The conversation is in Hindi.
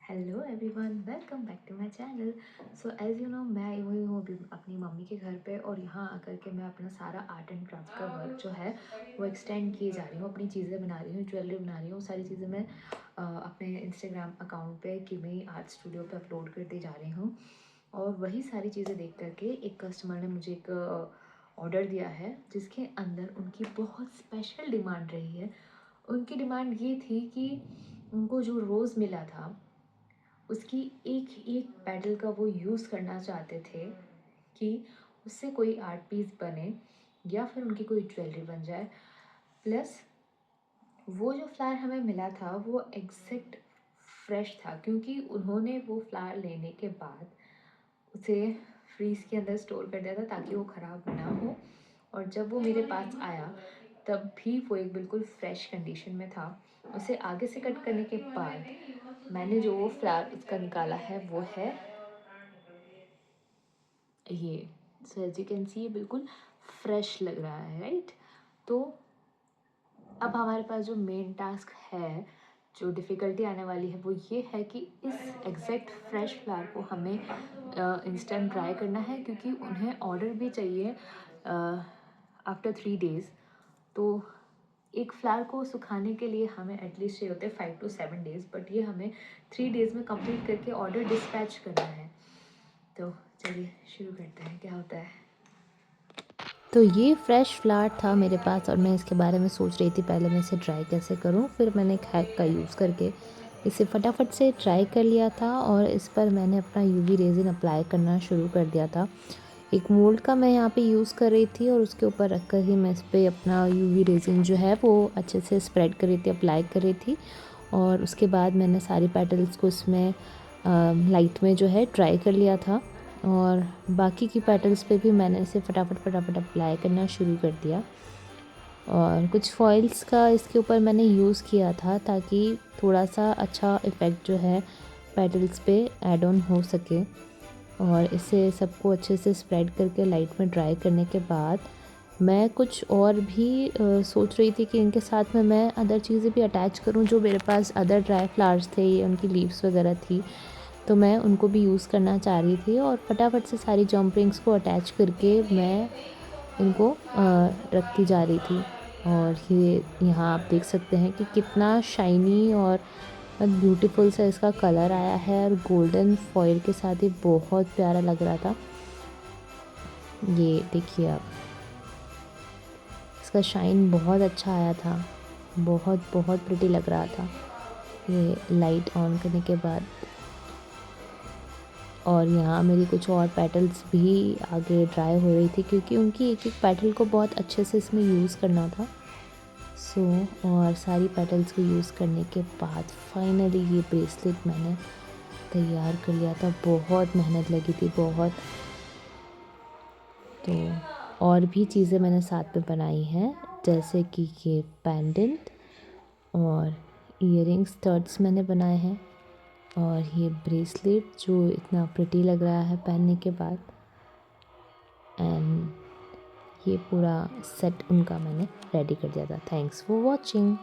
Hello everyone, welcome back to my channel. So as you know, मैं आई हुई हूँ अभी अपनी मम्मी के घर पे और यहाँ आकर के मैं अपना सारा आर्ट एंड क्राफ्ट का वर्क जो है वो एक्सटेंड किए जा रही हूँ। अपनी चीज़ें बना रही हूँ, ज्वेलरी बना रही हूँ। सारी चीज़ें मैं अपने इंस्टाग्राम अकाउंट पे किमी आर्ट स्टूडियो पे अपलोड करती जा रही हूँ। और वही सारी चीज़ें देख करके एक कस्टमर ने मुझे एक ऑर्डर दिया है, जिसके अंदर उनकी बहुत स्पेशल डिमांड रही है। उनकी डिमांड ये थी कि उनको जो रोज़ मिला था उसकी एक एक पेटल का वो यूज़ करना चाहते थे कि उससे कोई आर्ट पीस बने या फिर उनकी कोई ज्वेलरी बन जाए। प्लस वो जो फ्लावर हमें मिला था वो एग्जैक्ट फ्रेश था, क्योंकि उन्होंने वो फ्लावर लेने के बाद उसे फ्रीज के अंदर स्टोर कर दिया था ताकि वो ख़राब ना हो। और जब वो मेरे पास आया तब भी वो एक बिल्कुल फ्रेश कंडीशन में था। उसे आगे से कट करने के बाद मैंने जो वो फ्लावर उसका निकाला है वो है ये। So as you can see ये बिल्कुल फ्रेश लग रहा है, राइट। तो अब हमारे पास जो मेन टास्क है, जो डिफ़िकल्टी आने वाली है, वो ये है कि इस एग्जैक्ट फ्रेश फ्लावर को हमें इंस्टेंट ड्राई करना है, क्योंकि उन्हें ऑर्डर भी चाहिए आफ्टर 3 डेज़। तो एक फ्लावर को सुखाने के लिए हमें एटलीस्ट चाहिए होते हैं 5 to 7 डेज़, बट ये हमें 3 डेज़ में कंप्लीट करके ऑर्डर डिस्पैच करना है। तो चलिए शुरू करते हैं, क्या होता है। तो ये फ्रेश फ्लावर था मेरे पास और मैं इसके बारे में सोच रही थी पहले मैं इसे ट्राई कैसे करूं। फिर मैंने एक हैक का यूज़ करके इसे फटाफट से ट्राई कर लिया था और इस पर मैंने अपना यूवी रेजिन अप्लाई करना शुरू कर दिया था। एक मोल्ड का मैं यहाँ पे यूज़ कर रही थी और उसके ऊपर रख कर ही मैं इस पर अपना यूवी रेजिन जो है वो अच्छे से स्प्रेड कर रही थी, अप्लाई कर रही थी। और उसके बाद मैंने सारी पेटल्स को इसमें लाइट में जो है ट्राई कर लिया था और बाकी की पेटल्स पे भी मैंने इसे फटाफट अप्लाई करना शुरू कर दिया। और कुछ फॉइल्स का इसके ऊपर मैंने यूज़ किया था ताकि थोड़ा सा अच्छा इफ़ेक्ट जो है पेटल्स पे ऐड ऑन हो सके। और इसे सबको अच्छे से स्प्रेड करके लाइट में ड्राई करने के बाद मैं कुछ और भी सोच रही थी कि इनके साथ में मैं अदर चीज़ें भी अटैच करूं। जो मेरे पास अदर ड्राई फ्लावर्स थे, उनकी लीव्स वगैरह थी, तो मैं उनको भी यूज़ करना चाह रही थी और फटाफट से सारी जंप रिंग्स को अटैच करके मैं इनको रखती जा रही थी। और ये यहाँ आप देख सकते हैं कि कितना शाइनी और ब्यूटीफुल सा इसका कलर आया है और गोल्डन फॉयल के साथ ही बहुत प्यारा लग रहा था। ये देखिए आप, इसका शाइन बहुत अच्छा आया था, बहुत बहुत प्रिटी लग रहा था ये लाइट ऑन करने के बाद। और यहाँ मेरी कुछ और पेटल्स भी आगे ड्राई हो रही थी, क्योंकि उनकी एक एक पेटल को बहुत अच्छे से इसमें यूज़ करना था। और सारी पेटल्स को यूज़ करने के बाद फाइनली ये ब्रेसलेट मैंने तैयार कर लिया था। बहुत मेहनत लगी थी, बहुत। तो और भी चीज़ें मैंने साथ में बनाई हैं, जैसे कि ये पेंडेंट और इयररिंग्स स्टड्स मैंने बनाए हैं और ये ब्रेसलेट जो इतना प्रिटी लग रहा है पहनने के बाद। एंड ये पूरा सेट उनका मैंने रेडी कर दिया था। Thanks for watching.